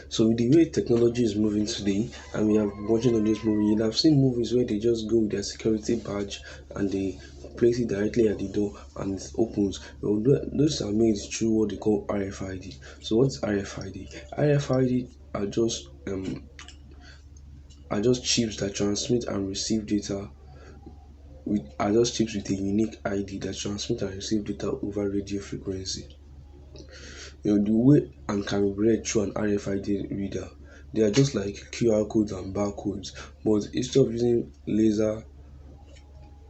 So with the way technology is moving today, and we are watching on this movie, you'll have seen movies where they just go with their security badge and they place it directly at the door and it opens. Well, those are made through what they call RFID. So what's RFID? RFID are just chips that transmit and receive data with are just chips with a unique ID that transmit and receive data over radio frequency. The way and can be read through an RFID reader. They are just like QR codes and barcodes, but instead of using laser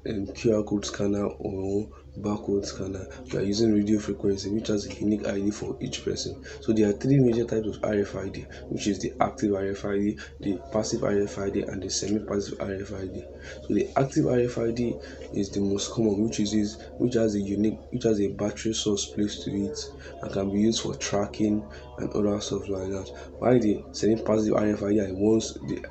QR code scanner or barcode scanner, we are using radio frequency, which has a unique ID for each person. So there are three major types of RFID, which is the active RFID, the passive RFID, and the semi-passive RFID. So the active RFID is the most common, which has a battery source placed to it and can be used for tracking and other stuff like that. While the semi-passive RFID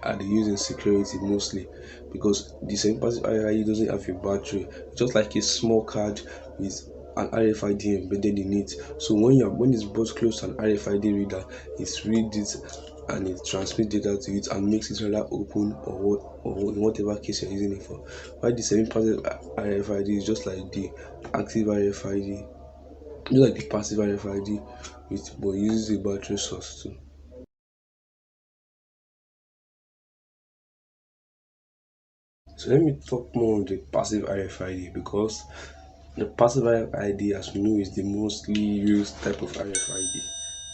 are used in security mostly, because the semi-passive RFID doesn't have a battery. It's just like a small card with an RFID embedded in it. So when it's brought close to an RFID reader, it reads it and it transmits data to it and makes it rather open or in whatever case you're using it for. While the semi-passive RFID is just like the active RFID, just like the passive RFID, but uses a battery source too. So let me talk more on the passive RFID, because the passive RFID, as we know, is the mostly used type of RFID.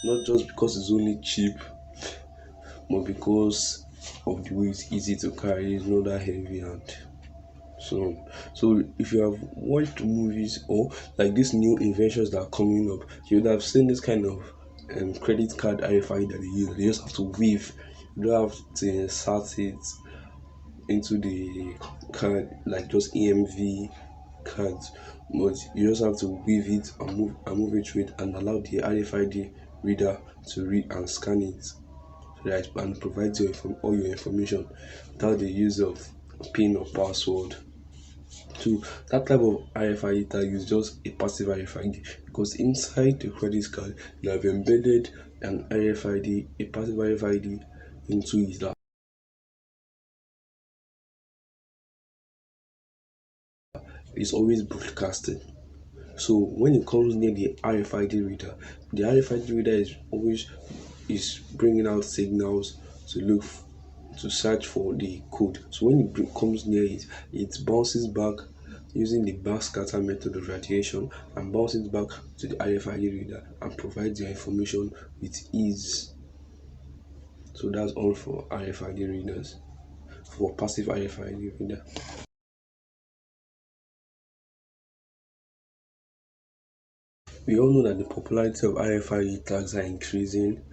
Not just because it's only cheap, but because of the way it's easy to carry, it's not that heavy, and so if you have watched movies or like these new inventions that are coming up, you would have seen this kind of credit card RFID that they use. They just have to weave. You don't have to insert it into the card like just EMV cards, but you just have to weave it and move it through it and allow the RFID reader to read and scan it, so that and provide all your information without the use of PIN or password. So that type of RFID tag is just a passive RFID, because inside the credit card you have embedded an RFID, a passive RFID into it that is always broadcasted. So when it comes near the RFID reader, the RFID reader is bringing out signals to search for the code. So when it comes near it, it bounces back using the backscatter method of radiation and bounces back to the RFID reader and provides your information with ease. So that's all for RFID readers, for passive RFID reader. We all know that the popularity of RFID tags are increasing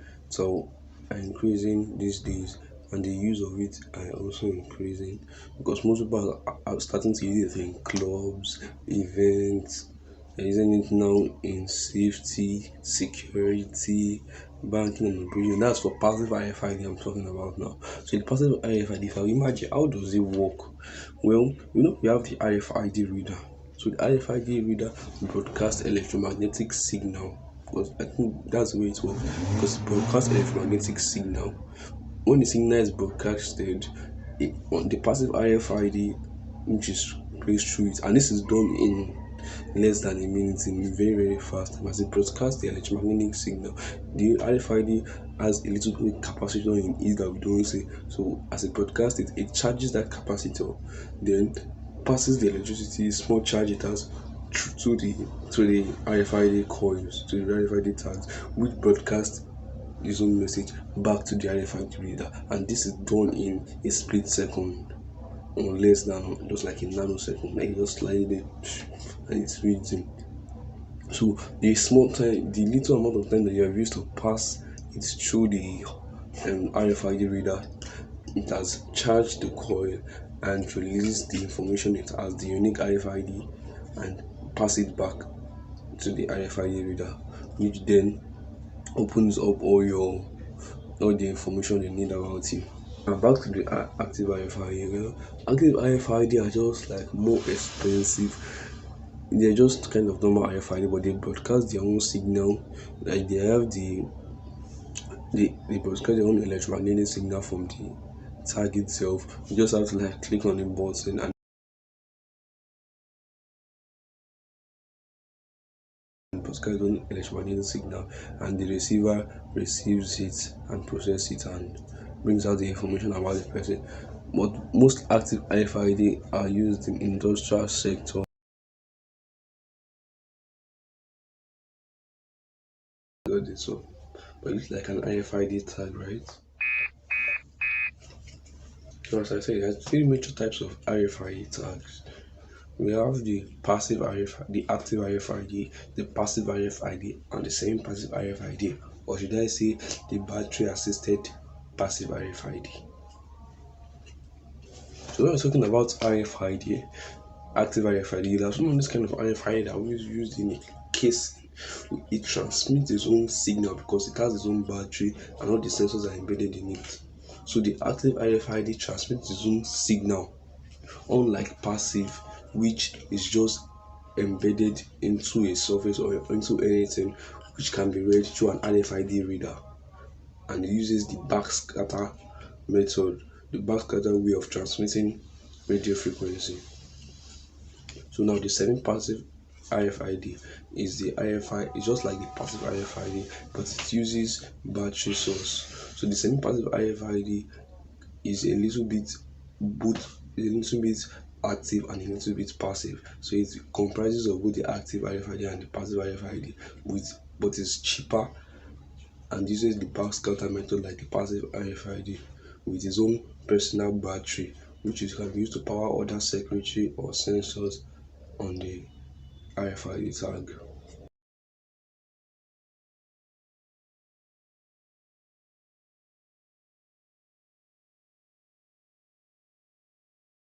these days, and the use of it are also increasing, because most people are starting to use it in clubs, events. They're using it now in safety, security, banking, and operation. That's for passive RFID I'm talking about now. So the passive RFID, if I imagine, how does it work? Well, we have the RFID reader. So the RFID reader broadcasts electromagnetic signal, because I think that's the way it works. Because it broadcasts electromagnetic signal. When the signal is broadcasted, on the passive RFID, which is placed through it, and this is done in less than a minute, in very very fast. As it broadcasts the electromagnetic signal, the RFID has a little bit capacitor in it that we don't see. So as it broadcasts it charges that capacitor, then passes the electricity, small charge it has, to the RFID coils, to the RFID tags, which broadcast his own message back to the RFID reader, and this is done in a split second, or less than, just like a nanosecond. Like, just slide it and it's reading. So the little amount of time that you have used to pass it through the RFID reader, it has charged the coil and released the information it has, the unique RFID, and pass it back to the RFID reader, which then opens up all the information you need about you. And back to the active RFID. Active RFID are just like more expensive. They're just kind of normal RFID, but they broadcast their own signal. Like they have they broadcast their own electromagnetic signal from the tag itself. You just have to like click on the button and broadcast their own electromagnetic signal, and the receiver receives it and processes it and brings out the information about the person. But most active RFID are used in industrial sector. Got it. So, but it's like an RFID tag, right? So as I said, there's three major types of RFID tags. We have the passive RFID, the active RFID, the passive RFID, and the semi-passive RFID, or should I say the battery-assisted passive RFID. So when we're talking about RFID, active RFID, there's one of this kind of RFID that we used in a case. It transmits its own signal because it has its own battery and all the sensors are embedded in it. So the active RFID transmits its own signal, unlike passive, which is just embedded into a surface or into anything, which can be read through an RFID reader, and it uses the backscatter method, the backscatter way of transmitting radio frequency. So now the semi-passive RFID is the RFID, it's just like the passive RFID, but it uses battery source. So the semi-passive RFID is a little bit both, a little bit active and a little bit passive. So it comprises of both the active RFID and the passive RFID, but it's cheaper and uses the backscatter method like the passive RFID with its own personal battery, which can be used to power other circuitry or sensors on the RFID tag.